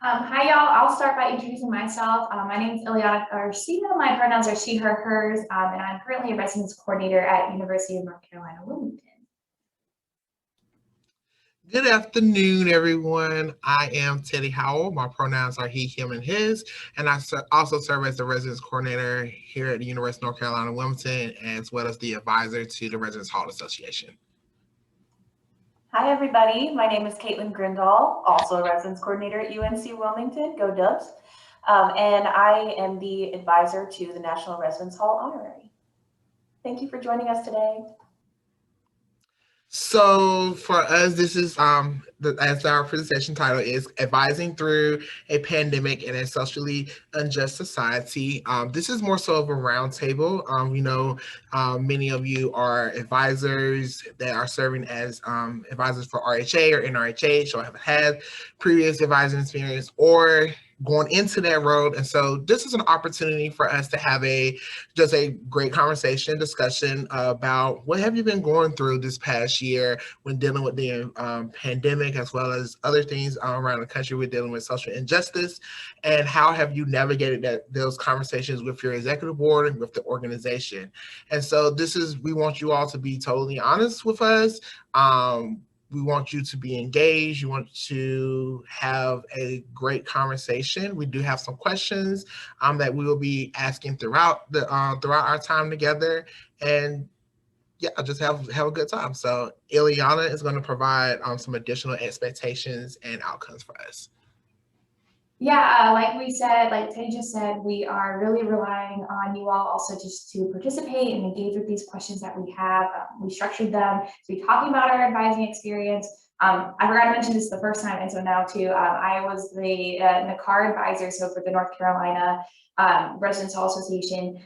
Hi, y'all. I'll start by introducing myself. My name is Ileana Garcia. My pronouns are she, her, hers, and I'm currently a residence coordinator at University of North Carolina, Wilmington. Good afternoon, everyone. I am Teddy Howell. My pronouns are he, him, and his, and I also serve as the residence coordinator here at the University of North Carolina, Wilmington, as well as the advisor to the Residence Hall Association. Hi, everybody. My name is Caitlin Grindall, also a residence coordinator at UNC Wilmington, go Dubs, and I am the advisor to the National Residence Hall Honorary. Thank you for joining us today. So for us, this is as our presentation title is advising through a pandemic in a socially unjust society. This is more so of a roundtable. Many of you are advisors that are serving as advisors for RHA or NRHH, or have had previous advising experience or going into that road. And so this is an opportunity for us to have just a great conversation, discussion about what have you been going through this past year when dealing with the pandemic, as well as other things around the country. We're dealing with social injustice, and how have you navigated those conversations with your executive board and with the organization. And so we want you all to be totally honest with us. We want you to be engaged. You want to have a great conversation. We do have some questions that we will be asking throughout our time together, and yeah, just have a good time. So Ileana is going to provide some additional expectations and outcomes for us. Yeah, like we said, like Teddy just said, we are really relying on you all also just to participate and engage with these questions that we have. We structured them to be talking about our advising experience. I forgot to mention this the first time, and so now too, I was the NACAR advisor, so for the North Carolina Residence Hall Association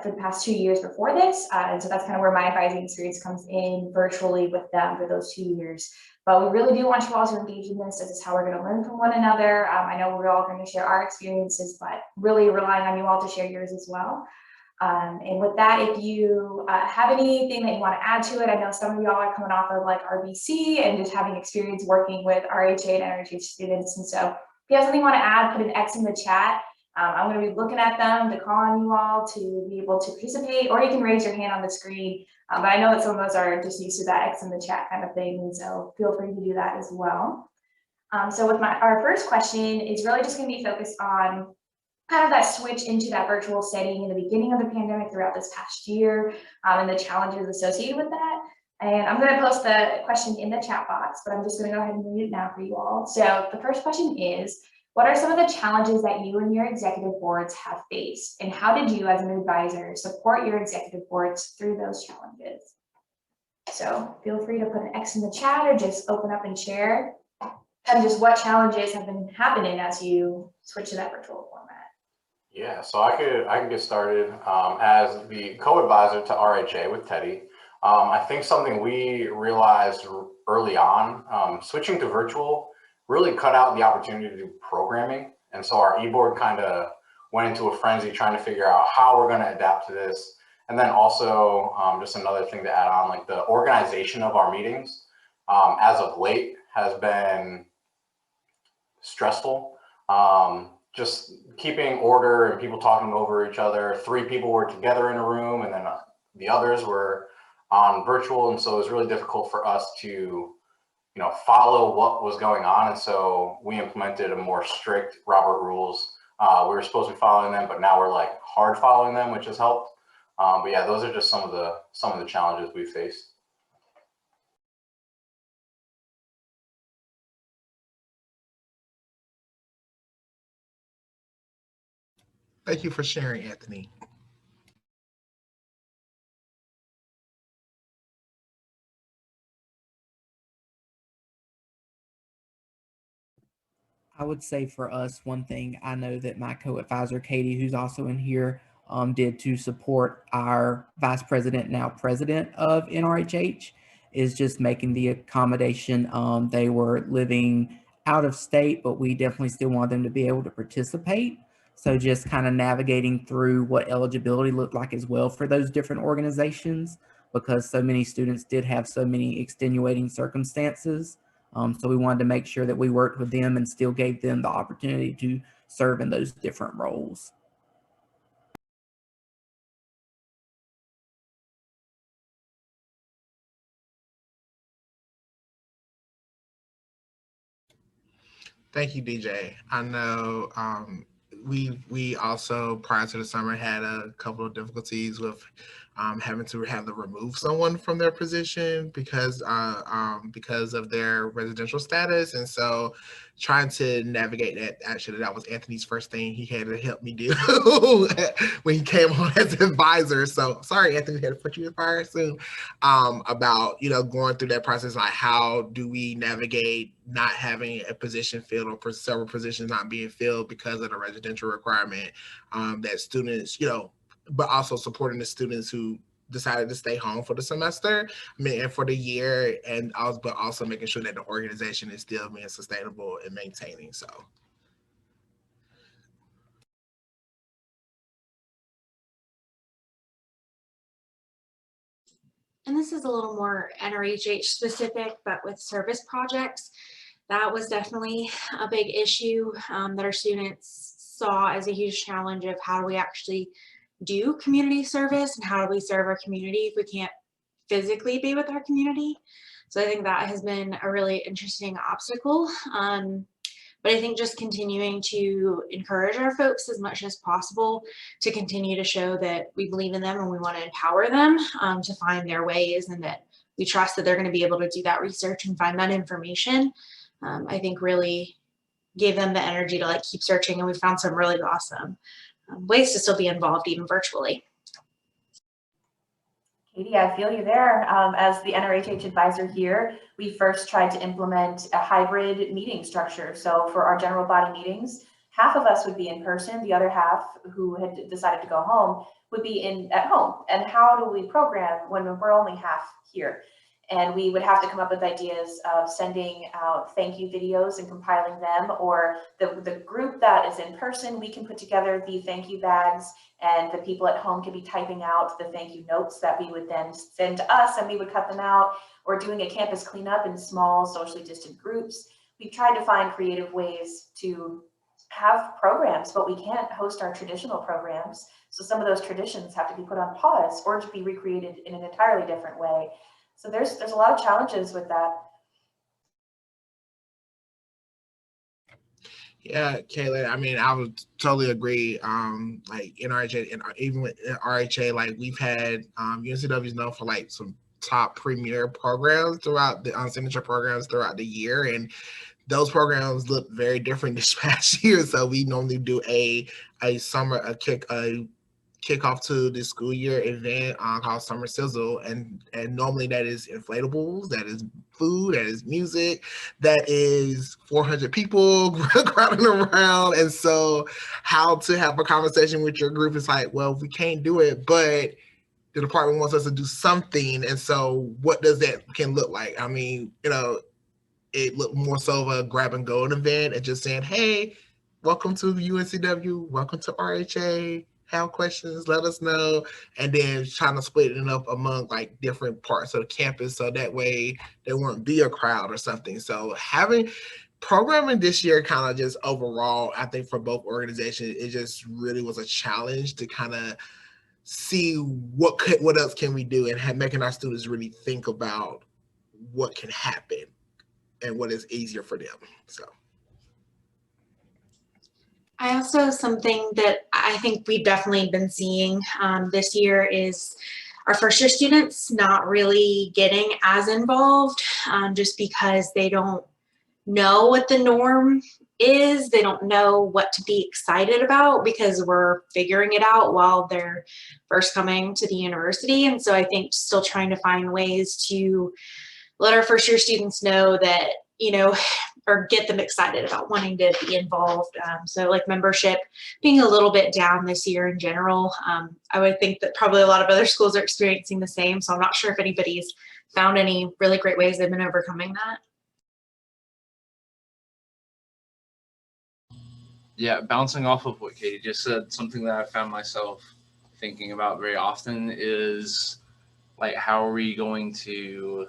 for the past 2 years before this. And so that's kind of where my advising experience comes in virtually with them for those 2 years. But we really do want you all to engage in this. This is how we're going to learn from one another. I know we're all going to share our experiences, but really relying on you all to share yours as well. And with that, if you have anything that you want to add to it, I know some of y'all are coming off of like RBC and just having experience working with RHA and NRHH students. And so if you have something you want to add, put an X in the chat. I'm going to be looking at them to call on you all to be able to participate, or you can raise your hand on the screen. But I know that some of us are just used to that X in the chat kind of thing, and so feel free to do that as well. So with our first question is really just going to be focused on kind of that switch into that virtual setting in the beginning of the pandemic throughout this past year, and the challenges associated with that. And I'm going to post the question in the chat box, but I'm just going to go ahead and read it now for you all. So the first question is, what are some of the challenges that you and your executive boards have faced, and how did you as an advisor support your executive boards through those challenges? So feel free to put an X in the chat or just open up and share, and just what challenges have been happening as you switch to that virtual format. Yeah, so I can get started as the co-advisor to RHA with Teddy. I think something we realized early on, switching to virtual really cut out the opportunity to do programming. And so our e-board kind of went into a frenzy trying to figure out how we're going to adapt to this. And then also just another thing to add on, like the organization of our meetings as of late has been stressful. Just keeping order and people talking over each other. 3 people were together in a room, and then the others were on virtual. And so it was really difficult for us to follow what was going on. And so we implemented a more strict Robert rules. We were supposed to be following them, but now we're like hard following them, which has helped. But yeah, those are just some of the challenges we faced. Thank you for sharing, Anthony. I would say for us, one thing I know that my co-advisor, Katie, who's also in here, did to support our vice president, now president of NRHH, is just making the accommodation. They were living out of state, but we definitely still want them to be able to participate. So just kind of navigating through what eligibility looked like as well for those different organizations, because so many students did have so many extenuating circumstances. So we wanted to make sure that we worked with them and still gave them the opportunity to serve in those different roles. Thank you, DJ. I know we also prior to the summer had a couple of difficulties with having to have to remove someone from their position because of their residential status, and so trying to navigate that. Actually, that was Anthony's first thing he had to help me do when he came on as an advisor. So sorry, Anthony, had to put you in fire soon. About going through that process, like how do we navigate not having a position filled or several positions not being filled because of the residential requirement, that students, but also supporting the students who decided to stay home for the semester, and for the year, but also making sure that the organization is still being sustainable and maintaining. So. And this is a little more NRHH specific, but with service projects, that was definitely a big issue that our students saw as a huge challenge of how do we actually do community service and how do we serve our community if we can't physically be with our community. So I think that has been a really interesting obstacle. But I think just continuing to encourage our folks as much as possible to continue to show that we believe in them and we want to empower them to find their ways, and that we trust that they're going to be able to do that research and find that information, I think really gave them the energy to keep searching, and we found some really awesome ways to still be involved even virtually. Katie, I feel you there. As the NRHH advisor here, we first tried to implement a hybrid meeting structure. So for our general body meetings, half of us would be in person, the other half who had decided to go home would be at home. And how do we program when we're only half here? And we would have to come up with ideas of sending out thank you videos and compiling them, or the group that is in person, we can put together the thank you bags, and the people at home can be typing out the thank you notes that we would then send to us, and we would cut them out, or doing a campus cleanup in small socially distant groups. We've tried to find creative ways to have programs, but we can't host our traditional programs. So some of those traditions have to be put on pause or to be recreated in an entirely different way. So there's a lot of challenges with that. Yeah, Kayla, I would totally agree. Like NRHA, and even with RHA, we've had UNCW is known for some top premier programs throughout the signature programs throughout the year, and those programs look very different this past year. So we normally do a kickoff to the school year event called Summer Sizzle, and normally that is inflatables, that is food, that is music, that is 400 people crowding around. And so how to have a conversation with your group is well, we can't do it, but the department wants us to do something. And so what does that can look like? It looked more so of a grab and go event and just saying, hey, welcome to the UNCW, welcome to RHA, have questions, let us know, and then trying to split it up among different parts of the campus so that way there won't be a crowd or something. So having programming this year kind of just overall, I think for both organizations, it just really was a challenge to kind of see what else can we do, and making our students really think about what can happen and what is easier for them. So I also, something that I think we've definitely been seeing this year is our first year students not really getting as involved just because they don't know what the norm is. They don't know what to be excited about because we're figuring it out while they're first coming to the university. And so I think still trying to find ways to let our first year students know that, or get them excited about wanting to be involved. So membership being a little bit down this year in general. I would think that probably a lot of other schools are experiencing the same. So I'm not sure if anybody's found any really great ways they've been overcoming that. Yeah, bouncing off of what Katie just said, something that I found myself thinking about very often is how are we going to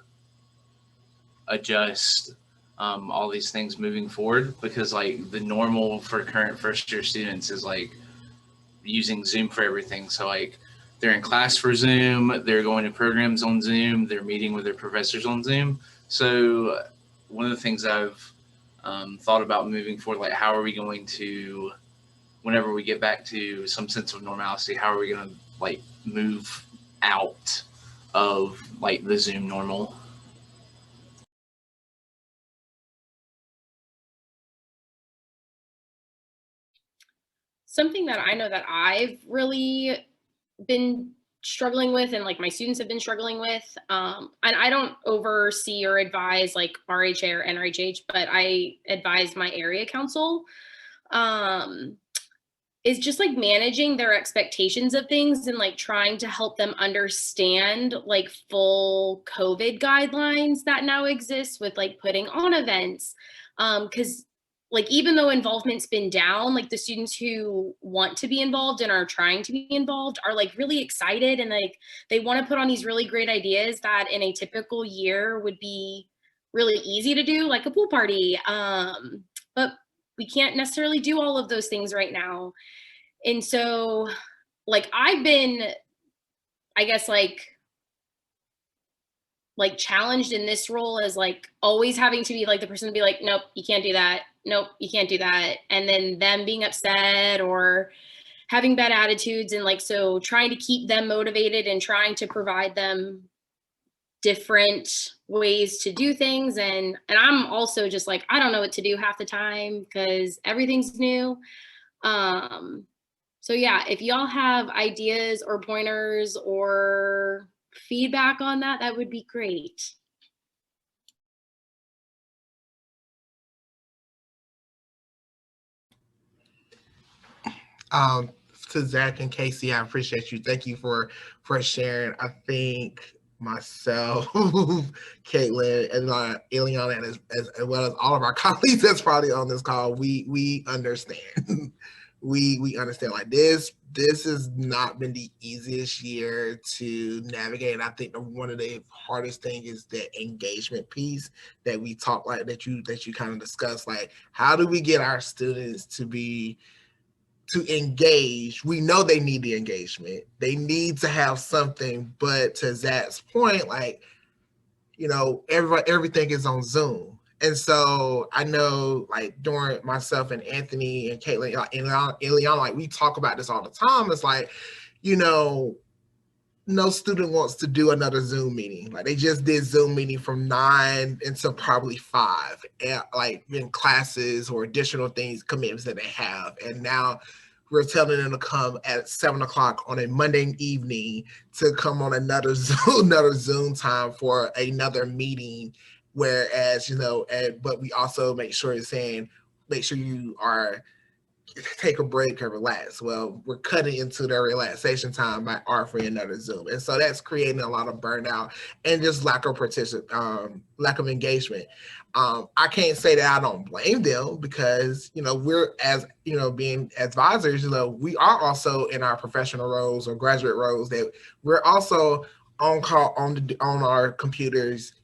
adjust all these things moving forward, because like the normal for current first year students is like using Zoom for everything. So like they're in class for Zoom, they're going to programs on Zoom, they're meeting with their professors on Zoom. So one of the things I've thought about moving forward, like how are we going to, whenever we get back to some sense of normalcy, how are we going to like move out of like the Zoom normal? Something that I know that I've really been struggling with, and like my students have been struggling with, and I don't oversee or advise like RHA or NRHH, but I advise my area council, is just like managing their expectations of things and like trying to help them understand like full COVID guidelines that now exist with like putting on events. Because like even though involvement's been down, like the students who want to be involved and are trying to be involved are like really excited, and like they want to put on these really great ideas that in a typical year would be really easy to do, like a pool party. But we can't necessarily do all of those things right now. And so like I've been, I guess, like challenged in this role as like always having to be like the person to be like, nope, you can't do that. Nope, you can't do that. And then them being upset or having bad attitudes. And like, so trying to keep them motivated and trying to provide them different ways to do things. And I'm also just like, I don't know what to do half the time because everything's new. So yeah, if y'all have ideas or pointers or feedback on that, that would be great. To Zach and Casey, I appreciate you. Thank you for sharing. I think myself, Caitlin, and Ileana, and as well as all of our colleagues that's probably on this call, we understand. we understand like this has not been the easiest year to navigate. And I think one of the hardest thing is the engagement piece that we talk like that you kind of discuss, like how do we get our students to engage? We know they need the engagement. They need to have something, but to Zach's point, like, you know, everything is on Zoom. And so I know like during myself and Anthony and Caitlin and Ileana, like we talk about this all the time. It's like, you know, no student wants to do another Zoom meeting. Like they just did Zoom meeting from 9 until probably 5, and like in classes or additional things, commitments that they have. And now we're telling them to come at 7 o'clock on a Monday evening to come on another Zoom time for another meeting. Whereas, you know, but we also make sure you are take a break and relax. Well, we're cutting into their relaxation time by offering another Zoom. And so that's creating a lot of burnout and just lack of engagement. I can't say that I don't blame them because, you know, we're, as, you know, being advisors, you know, we are also in our professional roles or graduate roles that we're also on call on our computers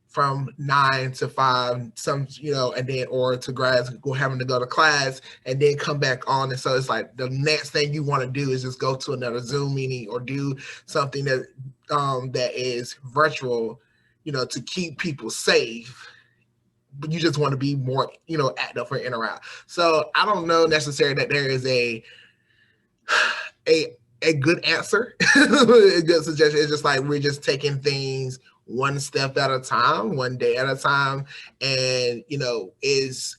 from 9 to 5, some, you know, and then, or to grads having to go to class and then come back on. And so it's like the next thing you want to do is just go to another Zoom meeting or do something that that is virtual, you know, to keep people safe. But you just want to be more, you know, active or interact. So I don't know necessarily that there is a good answer, a good suggestion. It's just like we're just taking things one step at a time, one day at a time. And, you know,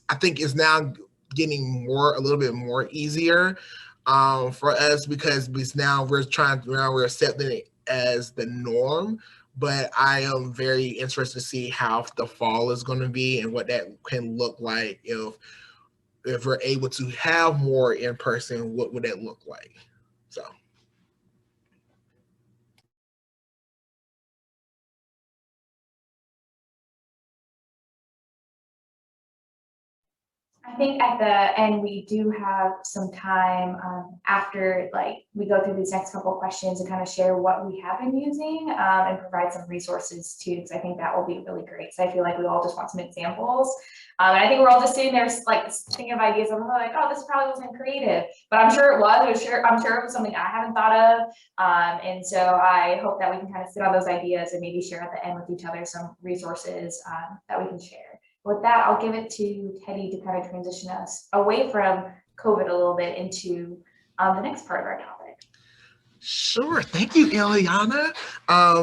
I think it's now getting a little bit more easier for us because we're accepting it as the norm. But I am very interested to see how the fall is going to be and what that can look like if we're able to have more in person. What would that look like? So. I think at the end, we do have some time after we go through these next couple of questions to kind of share what we have been using and provide some resources too, because I think that will be really great. So I feel like we all just want some examples. And I think we're all just sitting there thinking of ideas and we're like, oh, this probably wasn't creative, but I'm sure it was. I'm sure it was something I haven't thought of. And so I hope that we can kind of sit on those ideas and maybe share at the end with each other some resources that we can share. With that, I'll give it to Teddy to kind of transition us away from COVID a little bit into the next part of our topic. Sure. Thank you, Ileana.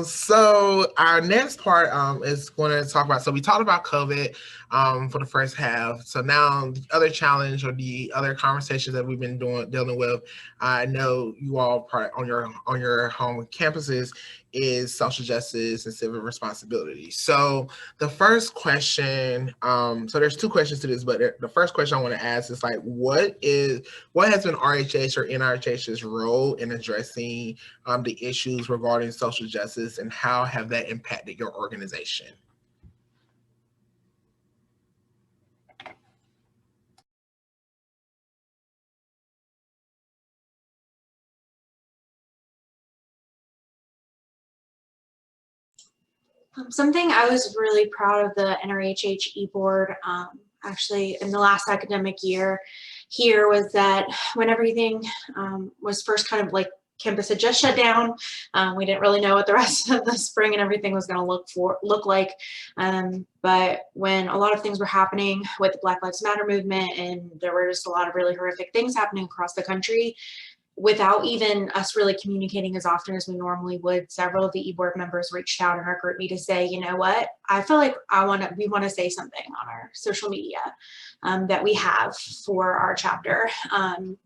So our next part is going to talk about, so we talked about COVID for the first half. So now the other challenge or the other conversations that we've been dealing with, I know you all part on your home campuses, is social justice and civic responsibility. So the first question, so there's two questions to this, but the first question I want to ask is what has been RHH or NRHH's role in addressing the issues regarding social justice, and how have that impacted your organization? Something I was really proud of the NRHH e-board actually in the last academic year here was that when everything was first kind of campus had just shut down, we didn't really know what the rest of the spring and everything was going to look like. But when a lot of things were happening with the Black Lives Matter movement, and there were just a lot of really horrific things happening across the country, without even us really communicating as often as we normally would, several of the e-board members reached out in our group me to say, you know what, I feel like we want to say something on our social media that we have for our chapter,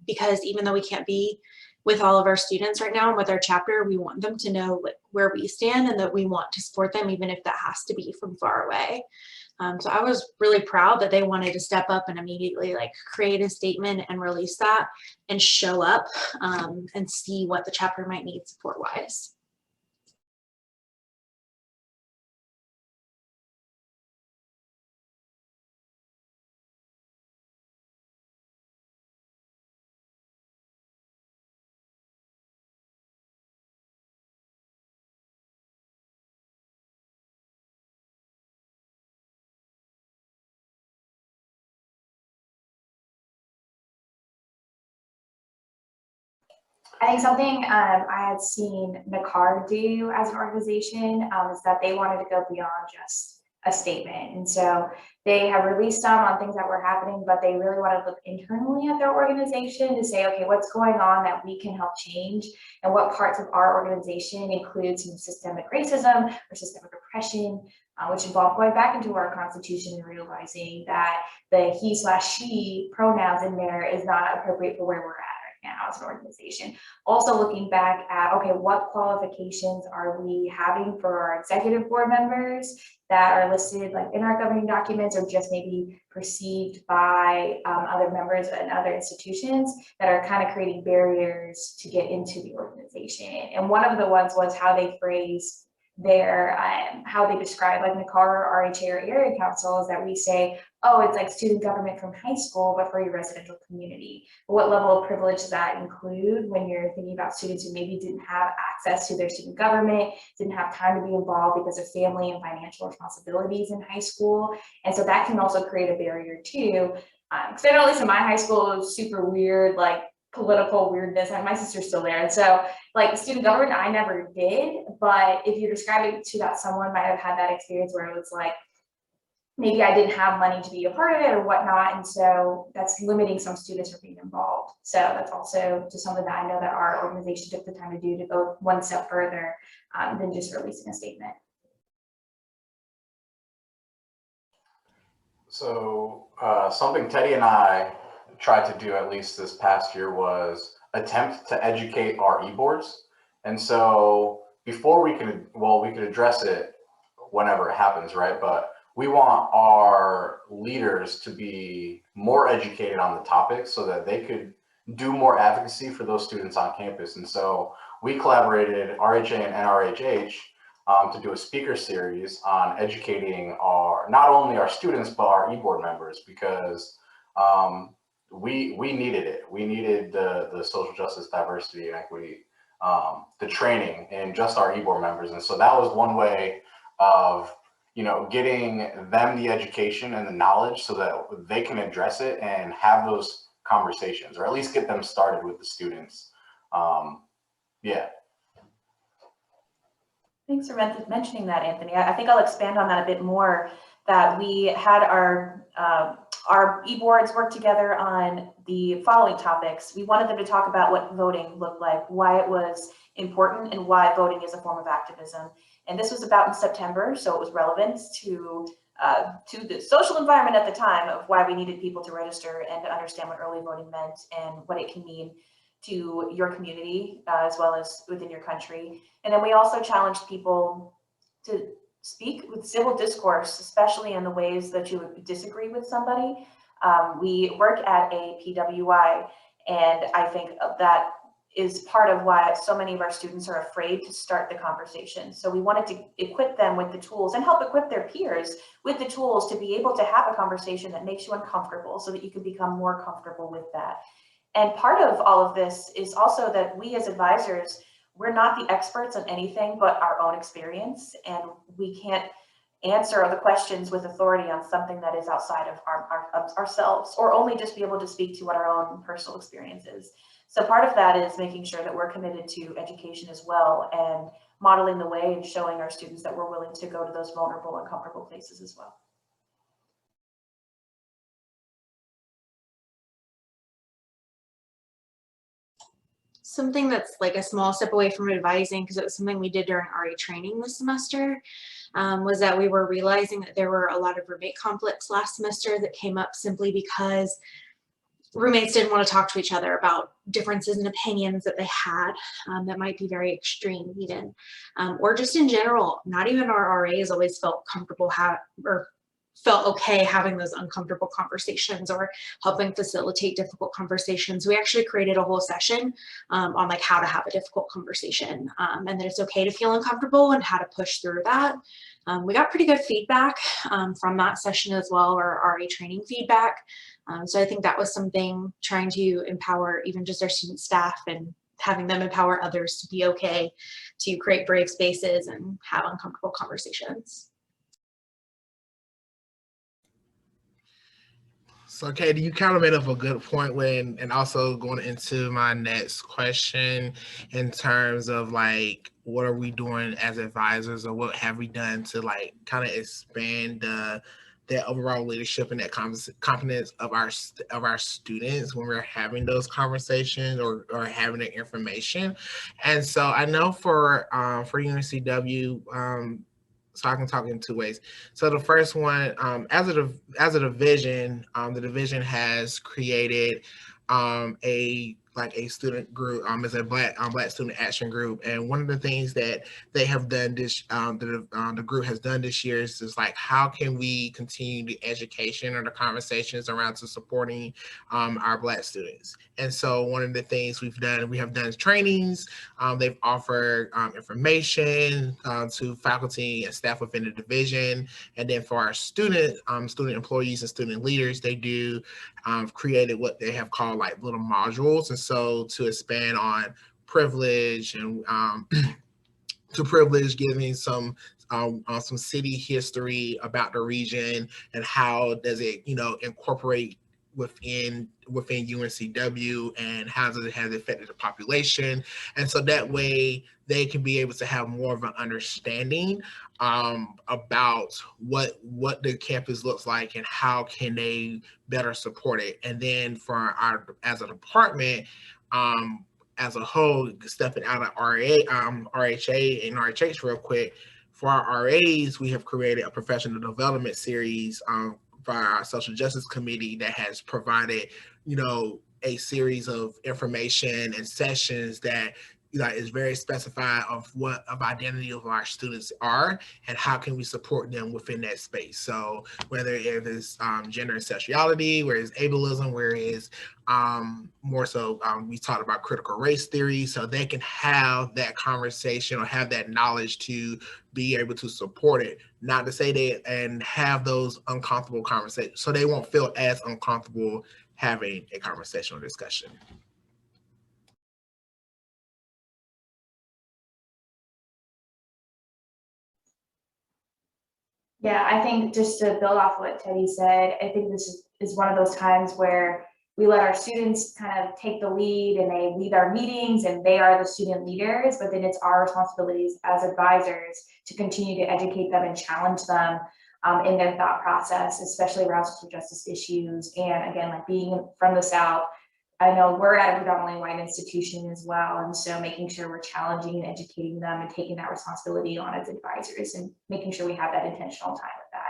because even though we can't be with all of our students right now and with our chapter, we want them to know where we stand and that we want to support them, even if that has to be from far away. So I was really proud that they wanted to step up and immediately create a statement and release that and show up and see what the chapter might need support wise. I think something I had seen NACAR do as an organization is that they wanted to go beyond just a statement. And so they have released some on things that were happening, but they really want to look internally at their organization to say, okay, what's going on that we can help change, and what parts of our organization include some systemic racism or systemic oppression, which involve going back into our constitution and realizing that the he/she pronouns in there is not appropriate for where we're at now as an organization. Also looking back at, okay, what qualifications are we having for our executive board members that are listed in our governing documents, or just maybe perceived by other members and other institutions that are kind of creating barriers to get into the organization. And one of the ones was how they phrase their how they describe NACAR, RHA, or area councils, that we say, oh, it's student government from high school, but for your residential community. But what level of privilege does that include when you're thinking about students who maybe didn't have access to their student government, didn't have time to be involved because of family and financial responsibilities in high school? And so that can also create a barrier too. Because I know at least in my high school, it was super weird, political weirdness, and my sister's still there. And so student government, I never did, but if you're describing to that, someone might have had that experience where it was maybe I didn't have money to be a part of it or whatnot. And so that's limiting some students from being involved. So that's also just something that I know that our organization took the time to do, to go one step further than just releasing a statement. So something Teddy and I tried to do, at least this past year, was attempt to educate our e-boards. And so before we could address it whenever it happens, right? But we want our leaders to be more educated on the topic so that they could do more advocacy for those students on campus. And so we collaborated, RHA and NRHH, to do a speaker series on educating not only our students, but our e-board members, because we needed it. We needed the social justice, diversity, and equity, the training, and just our e-board members. And so that was one way of, getting them the education and the knowledge so that they can address it and have those conversations, or at least get them started with the students. Yeah. Thanks for mentioning that, Anthony. I think I'll expand on that a bit more, that we had our e-boards work together on the following topics. We wanted them to talk about what voting looked like, why it was important, and why voting is a form of activism. And this was about in September, so it was relevant to the social environment at the time of why we needed people to register and to understand what early voting meant and what it can mean to your community as well as within your country. And then we also challenged people to speak with civil discourse, especially in the ways that you would disagree with somebody. We work at a PWI, and I think that is part of why so many of our students are afraid to start the conversation. So we wanted to equip them with the tools and help equip their peers with the tools to be able to have a conversation that makes you uncomfortable so that you can become more comfortable with that. And part of all of this is also that we as advisors, we're not the experts on anything but our own experience, and we can't answer the questions with authority on something that is outside of ourselves, or only just be able to speak to what our own personal experience is. So part of that is making sure that we're committed to education as well, and modeling the way and showing our students that we're willing to go to those vulnerable and comfortable places as well. Something that's like a small step away from advising, because it was something we did during RA training this semester, was that we were realizing that there were a lot of roommate conflicts last semester that came up simply because roommates didn't want to talk to each other about differences in opinions that they had that might be very extreme even, or just in general, not even our RAs always felt comfortable or felt okay having those uncomfortable conversations or helping facilitate difficult conversations. We actually created a whole session on like how to have a difficult conversation, and that it's okay to feel uncomfortable and how to push through that. We got pretty good feedback from that session as well, or RA training feedback. So I think that was something, trying to empower even just our student staff and having them empower others to be okay to create brave spaces and have uncomfortable conversations. So, Katie, you kind of made up a good point and also going into my next question in terms of like, what are we doing as advisors, or what have we done to like kind of expand that overall leadership and that confidence of our students when we're having those conversations or having the information. And so I know for UNCW, so I can talk in two ways. So the first one, as a division, the division has created a student group, as a Black student action group, and one of the things that they have done this, the group has done this year is just like, how can we continue the education or the conversations around to supporting our Black students? And so one of the things we have done trainings. They've offered information to faculty and staff within the division, and then for our student employees and student leaders, they do created what they have called like little modules. And so to expand on privilege and giving some city history about the region and how does it, incorporate within UNCW, and how does it has affected the population. And so that way they can be able to have more of an understanding about what the campus looks like and how can they better support it. And then for as a department, as a whole, stepping out of RHA and RHH real quick, for our RAs, we have created a professional development series for our social justice committee that has provided, a series of information and sessions that is very specified of what of identity of our students are and how can we support them within that space. So whether it is gender and sexuality, where it's ableism, where it's more so we talked about critical race theory, so they can have that conversation or have that knowledge to be able to support it, not to say that, and have those uncomfortable conversations so they won't feel as uncomfortable having a conversation or discussion. Yeah, I think just to build off what Teddy said, I think this is one of those times where we let our students kind of take the lead and they lead our meetings and they are the student leaders, but then it's our responsibilities as advisors to continue to educate them and challenge them in their thought process, especially around social justice issues. And again, like being from the South, I know we're at a predominantly white institution as well. And so making sure we're challenging and educating them and taking that responsibility on as advisors and making sure we have that intentional time with that.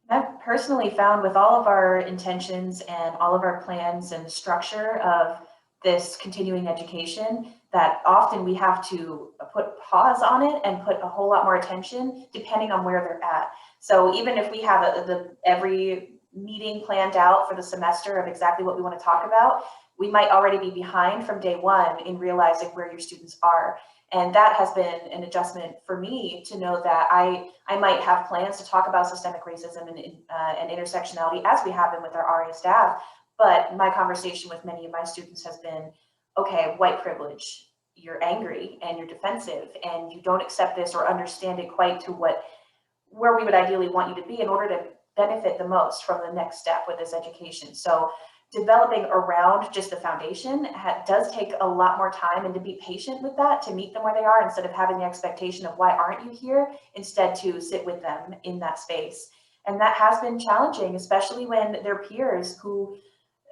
I've personally found with all of our intentions and all of our plans and structure of this continuing education that often we have to put pause on it and put a whole lot more attention depending on where they're at. So even if we have every meeting planned out for the semester of exactly what we want to talk about, we might already be behind from day one in realizing where your students are. And that has been an adjustment for me to know that I might have plans to talk about systemic racism and intersectionality as we have been with our RA staff. But my conversation with many of my students has been, okay, white privilege, you're angry and you're defensive and you don't accept this or understand it quite to where we would ideally want you to be in order to benefit the most from the next step with this education. So developing around just the foundation does take a lot more time, and to be patient with that, to meet them where they are instead of having the expectation of why aren't you here, instead to sit with them in that space. And that has been challenging, especially when their peers who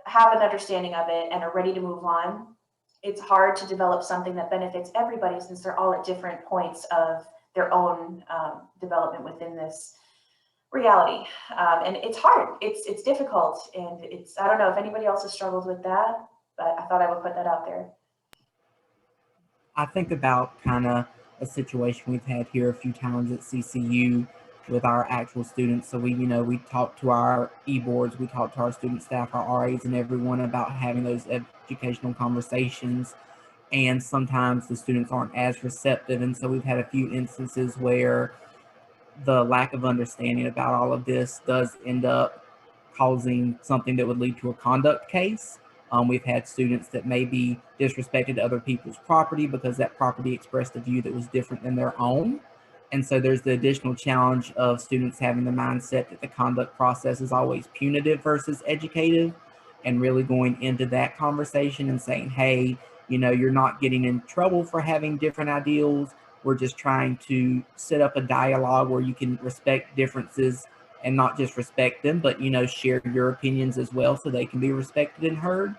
have an understanding of it and are ready to move on. It's hard to develop something that benefits everybody since they're all at different points of their own development within this reality. And it's hard, it's difficult, and I don't know if anybody else has struggled with that, but I thought I would put that out there. I think about kind of a situation we've had here a few times at CCU with our actual students. So we talk to our e-boards, we talk to our student staff, our RAs and everyone about having those educational conversations. And sometimes the students aren't as receptive. And so we've had a few instances where the lack of understanding about all of this does end up causing something that would lead to a conduct case. We've had students that maybe disrespected other people's property because that property expressed a view that was different than their own. And so there's the additional challenge of students having the mindset that the conduct process is always punitive versus educative, and really going into that conversation and saying, hey, you're not getting in trouble for having different ideals. We're just trying to set up a dialogue where you can respect differences and not just respect them, but, share your opinions as well so they can be respected and heard.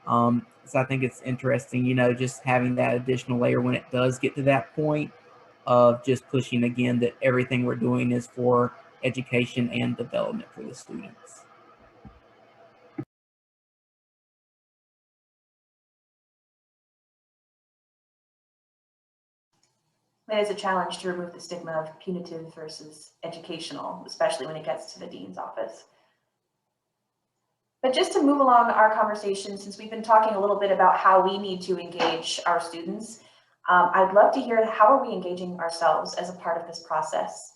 So I think it's interesting, just having that additional layer when it does get to that point of just pushing again that everything we're doing is for education and development for the students. It is a challenge to remove the stigma of punitive versus educational, especially when it gets to the dean's office. But just to move along our conversation, since we've been talking a little bit about how we need to engage our students, I'd love to hear, how are we engaging ourselves as a part of this process?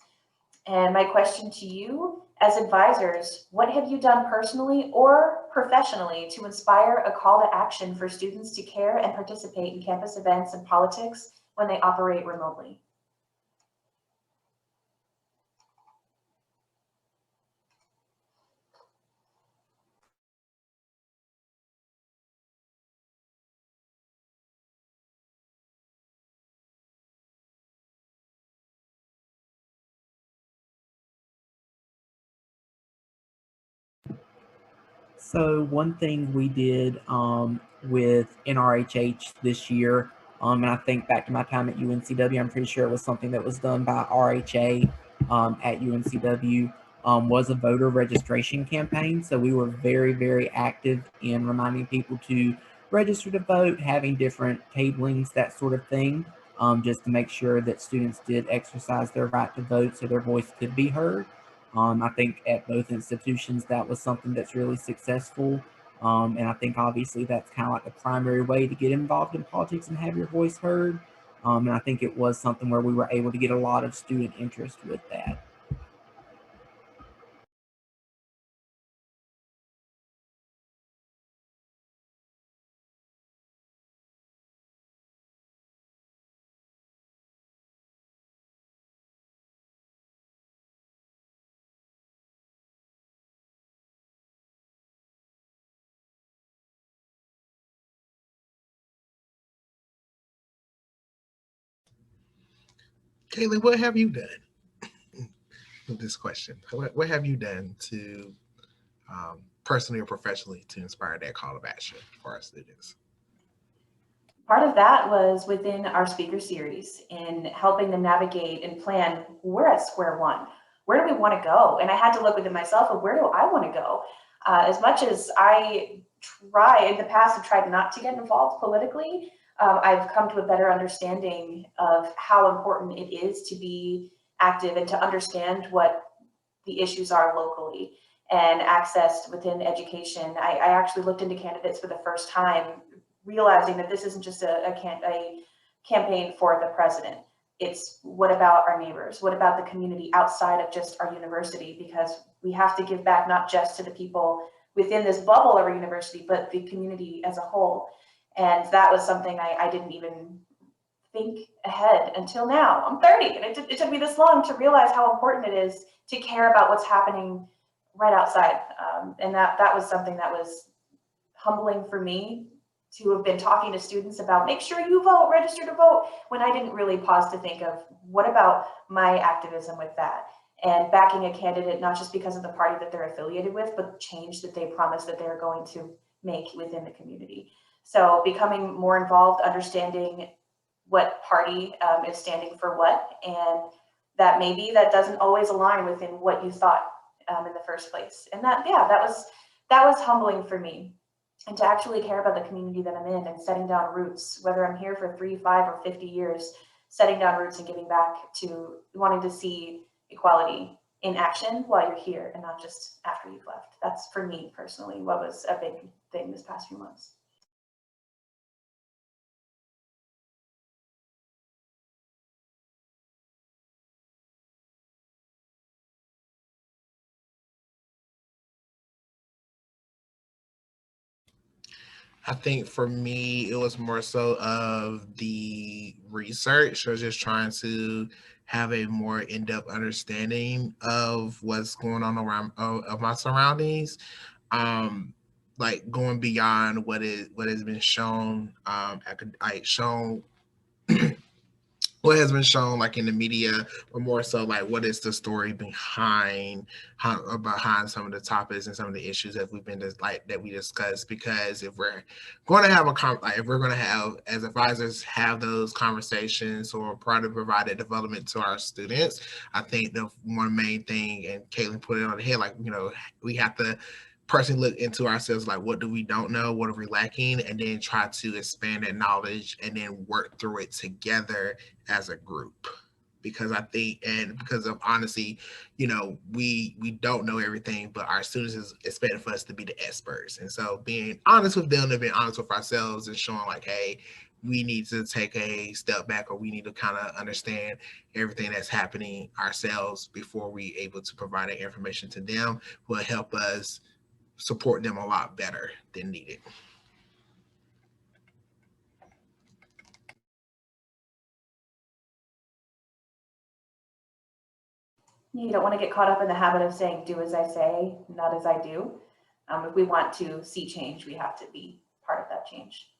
And my question to you as advisors, what have you done personally or professionally to inspire a call to action for students to care and participate in campus events and politics when they operate remotely? So one thing we did with NRHH this year, and I think back to my time at UNCW, I'm pretty sure it was something that was done by RHA at UNCW, was a voter registration campaign. So we were very, very active in reminding people to register to vote, having different tablings, that sort of thing, just to make sure that students did exercise their right to vote so their voice could be heard. I think at both institutions that was something that's really successful. And I think obviously that's kind of like the primary way to get involved in politics and have your voice heard. And I think it was something where we were able to get a lot of student interest with that. Kaylee, what have you done with this question? What have you done to personally or professionally to inspire that call of action for our students? Part of that was within our speaker series in helping them navigate and plan. We're at square one. Where do we want to go? And I had to look within myself of where do I want to go? As much as I in the past have tried not to get involved politically, I've come to a better understanding of how important it is to be active and to understand what the issues are locally and access within education. I actually looked into candidates for the first time, realizing that this isn't just a campaign for the president. It's what about our neighbors? What about the community outside of just our university? Because we have to give back not just to the people within this bubble of our university, but the community as a whole. And that was something I didn't even think ahead until now. I'm 30, and it took me this long to realize how important it is to care about what's happening right outside. And that was something that was humbling for me, to have been talking to students about make sure you vote, register to vote, when I didn't really pause to think of what about my activism with that, and backing a candidate not just because of the party that they're affiliated with, but change that they promise that they're going to make within the community. So becoming more involved, understanding what party is standing for what, and that maybe that doesn't always align within what you thought in the first place. And that was humbling for me. And to actually care about the community that I'm in and setting down roots, whether I'm here for 3, 5, or 50 years, setting down roots and giving back to wanting to see equality in action while you're here and not just after you've left. That's, for me personally, what was a big thing this past few months. I think for me, it was more so of the research. I was just trying to have a more in-depth understanding of what's going on around of my surroundings. Like going beyond what has been shown, shown what has been shown like in the media, but more so like what is the story behind some of the topics and some of the issues that that we discussed. Because if we're going to have if we're going to have, as advisors, have those conversations or provide development to our students, I think the one main thing, and Caitlin put it on the head, like, we have to personally look into ourselves, like what do we don't know, what are we lacking, and then try to expand that knowledge and then work through it together as a group. Because I think, and because of honesty, we don't know everything, but our students is expecting for us to be the experts. And so being honest with them and being honest with ourselves and showing like, hey, we need to take a step back, or we need to kind of understand everything that's happening ourselves before we able to provide that information to them, will help us support them a lot better than needed. You don't want to get caught up in the habit of saying, do as I say, not as I do. If we want to see change, we have to be part of that change.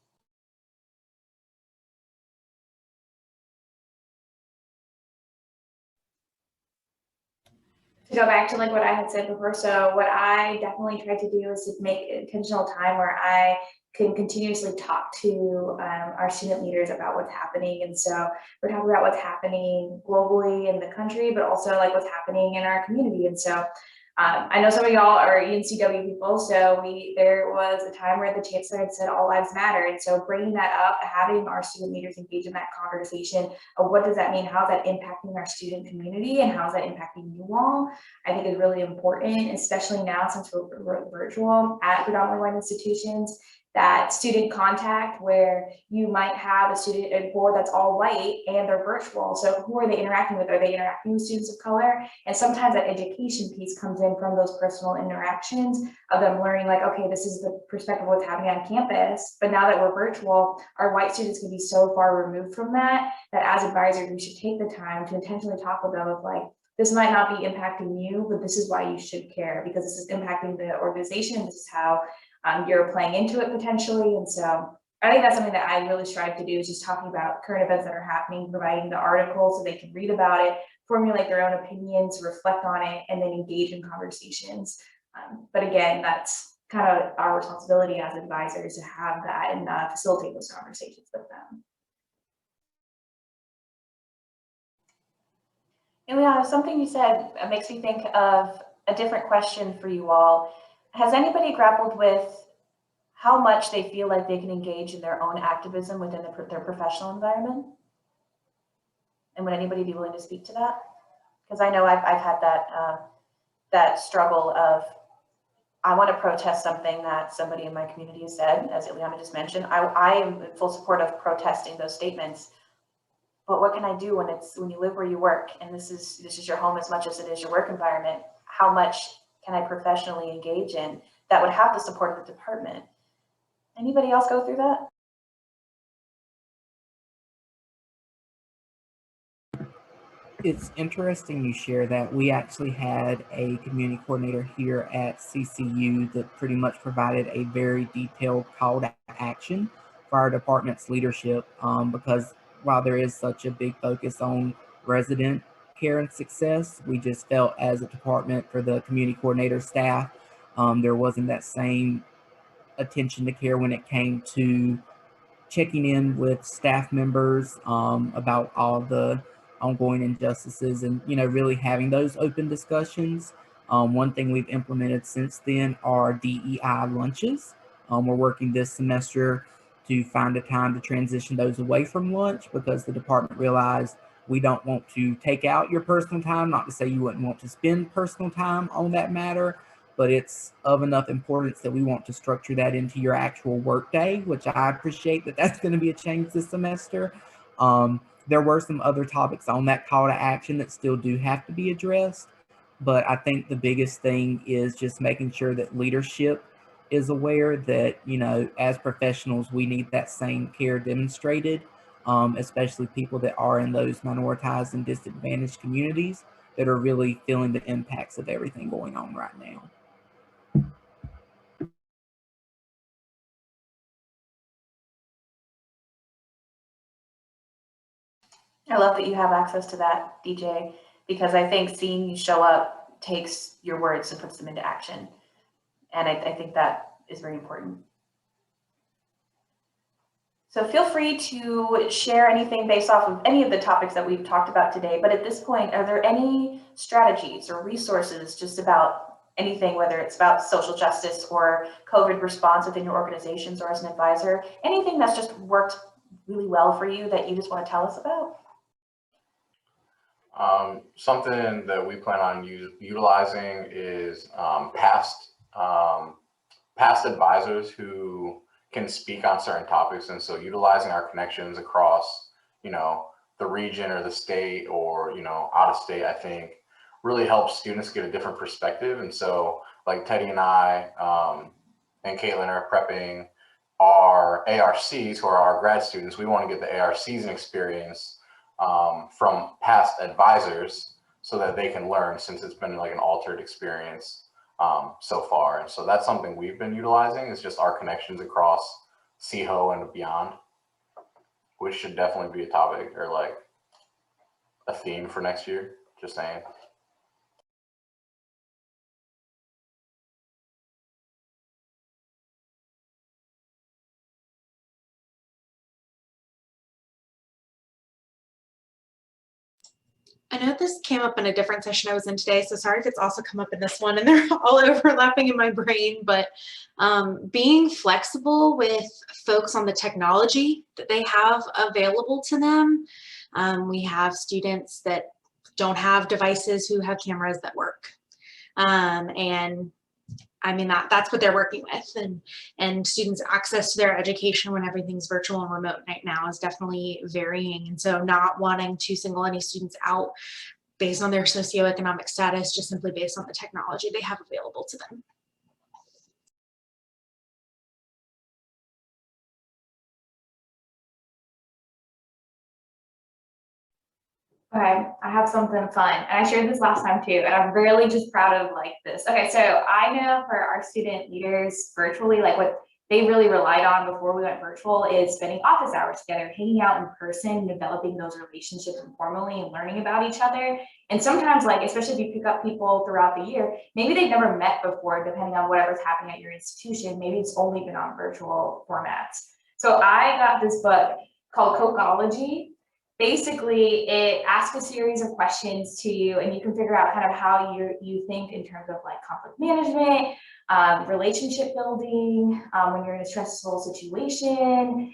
To go back to like what I had said before, so what I definitely tried to do is to make intentional time where I can continuously talk to our student leaders about what's happening. And so we're talking about what's happening globally in the country, but also like what's happening in our community. And so I know some of y'all are UNCW people, so there was a time where the chancellor had said all lives matter. And so bringing that up, having our student leaders engage in that conversation of what does that mean? How's that impacting our student community and how's that impacting you all? I think is really important, especially now since we're virtual at predominantly white institutions. That student contact where you might have a board that's all white and they're virtual. So who are they interacting with? Are they interacting with students of color? And sometimes that education piece comes in from those personal interactions of them learning like, okay, this is the perspective of what's happening on campus. But now that we're virtual, our white students can be so far removed from that, that as advisors, we should take the time to intentionally talk with them of like, this might not be impacting you, but this is why you should care because this is impacting the organization. This is how you're playing into it potentially. And so I think that's something that I really strive to do, is just talking about current events that are happening, providing the articles so they can read about it, formulate their own opinions, reflect on it, and then engage in conversations. But again, that's kind of our responsibility as advisors to have that and facilitate those conversations with them. Ileana, something you said makes me think of a different question for you all. Has anybody grappled with how much they feel like they can engage in their own activism within their professional environment? And would anybody be willing to speak to that? Because I know I've had that struggle of, I want to protest something that somebody in my community has said, as Ileana just mentioned. I am in full support of protesting those statements. But what can I do when you live where you work and this is your home as much as it is your work environment? How much can I professionally engage in that would have the support of the department? Anybody else go through that? It's interesting you share that. We actually had a community coordinator here at CCU that pretty much provided a very detailed call to action for our department's leadership, because while there is such a big focus on resident care and success, we just felt as a department for the community coordinator staff, there wasn't that same attention to care when it came to checking in with staff members about all the ongoing injustices and, really having those open discussions. One thing we've implemented since then are DEI lunches. We're working this semester to find a time to transition those away from lunch because the department realized we don't want to take out your personal time, not to say you wouldn't want to spend personal time on that matter, but it's of enough importance that we want to structure that into your actual work day, which I appreciate that that's going to be a change this semester. There were some other topics on that call to action that still do have to be addressed, but I think the biggest thing is just making sure that leadership is aware that, as professionals, we need that same care demonstrated, especially people that are in those minoritized and disadvantaged communities that are really feeling the impacts of everything going on right now. I love that you have access to that, DJ, because I think seeing you show up takes your words and puts them into action. And I think that is very important. So feel free to share anything based off of any of the topics that we've talked about today. But at this point, are there any strategies or resources just about anything, whether it's about social justice or COVID response within your organizations or as an advisor, anything that's just worked really well for you that you just want to tell us about? Something that we plan on utilizing is past advisors who can speak on certain topics, and so utilizing our connections across, the region or the state or out of state, I think really helps students get a different perspective. And so, like Teddy and I and Caitlin are prepping our ARCs, who are our grad students. We want to get the ARCs an experience from past advisors so that they can learn, since it's been like an altered experience so far. And so that's something we've been utilizing, is just our connections across SEAHO and beyond, which should definitely be a topic or like a theme for next year, just saying. I know this came up in a different session I was in today, so sorry if it's also come up in this one and they're all overlapping in my brain, but being flexible with folks on the technology that they have available to them. We have students that don't have devices who have cameras that work. And I mean, that's what they're working with, and students' access to their education when everything's virtual and remote right now is definitely varying. And so not wanting to single any students out based on their socioeconomic status, just simply based on the technology they have available to them. Okay, I have something fun, and I shared this last time too, and I'm really just proud of like this. Okay, so I know for our student leaders virtually, like what they really relied on before we went virtual is spending office hours together, hanging out in person, developing those relationships informally and learning about each other. And sometimes, like, especially if you pick up people throughout the year, maybe they've never met before, depending on whatever's happening at your institution, maybe it's only been on virtual formats. So I got this book called Cocology. Basically, it asks a series of questions to you, and you can figure out kind of how you think in terms of like conflict management, relationship building, when you're in a stressful situation,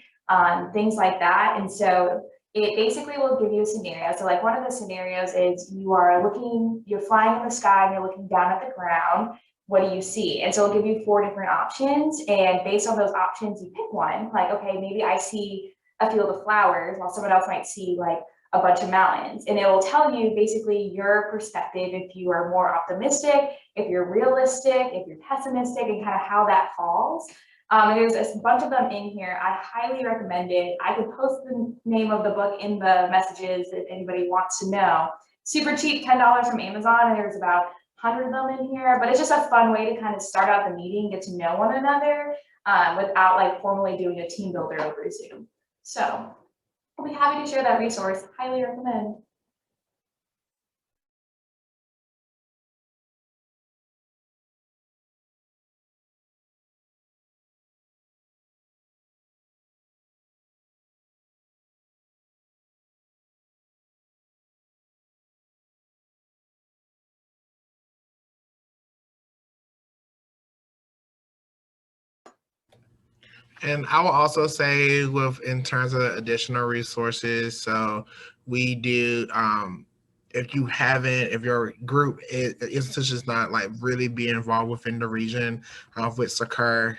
things like that. And so it basically will give you a scenario. So like one of the scenarios is you're flying in the sky and you're looking down at the ground. What do you see? And so it'll give you 4 different options. And based on those options, you pick one. Like, okay, maybe I see a field of flowers while someone else might see like a bunch of mountains. And it will tell you basically your perspective, if you are more optimistic, if you're realistic, if you're pessimistic, and kind of how that falls. And there's a bunch of them in here. I highly recommend it. I could post the name of the book in the messages if anybody wants to know. Super cheap, $10 from Amazon, and there's about 100 of them in here. But it's just a fun way to kind of start out the meeting, get to know one another without like formally doing a team builder over Zoom. So I'll be happy to share that resource. Highly recommend. And I will also say in terms of additional resources, so we do, if your group is just not like really be involved within the region with SEAHO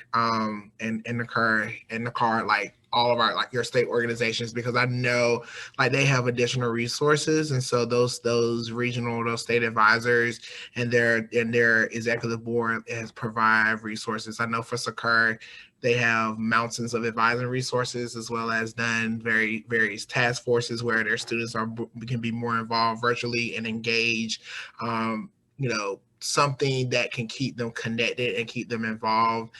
and the card, like all of our, like your state organizations, because I know like they have additional resources. And so those state advisors and their executive board has provide resources. I know for SEAHO, they have mountains of advising resources, as well as done various task forces where their students can be more involved virtually and engage, something that can keep them connected and keep them involved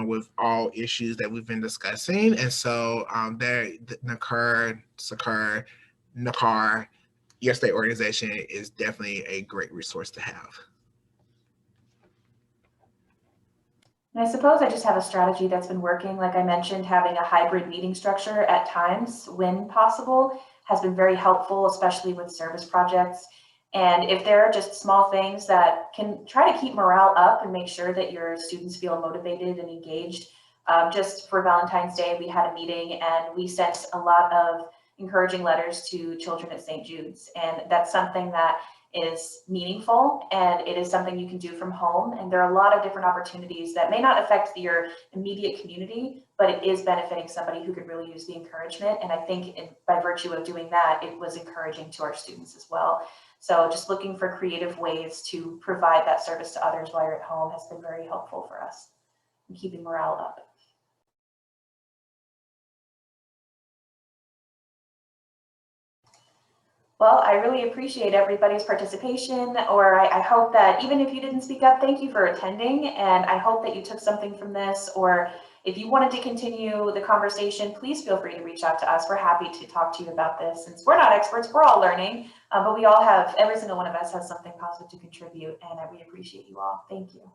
with all issues that we've been discussing. And so NACAR, SEAHO, NACAR, your state organization is definitely a great resource to have. And I suppose I just have a strategy that's been working. Like I mentioned, having a hybrid meeting structure at times when possible has been very helpful, especially with service projects. And if there are just small things that can try to keep morale up and make sure that your students feel motivated and engaged. Just for Valentine's Day, we had a meeting and we sent a lot of encouraging letters to children at St. Jude's. And that's something that is meaningful, and it is something you can do from home. And there are a lot of different opportunities that may not affect your immediate community, but it is benefiting somebody who could really use the encouragement. And I think by virtue of doing that, it was encouraging to our students as well. So just looking for creative ways to provide that service to others while you're at home has been very helpful for us in keeping morale up. Well, I really appreciate everybody's participation, or I hope that even if you didn't speak up, thank you for attending. And I hope that you took something from this, or if you wanted to continue the conversation, please feel free to reach out to us. We're happy to talk to you about this. Since we're not experts, we're all learning, but we all have, every single one of us has something positive to contribute, and we appreciate you all. Thank you.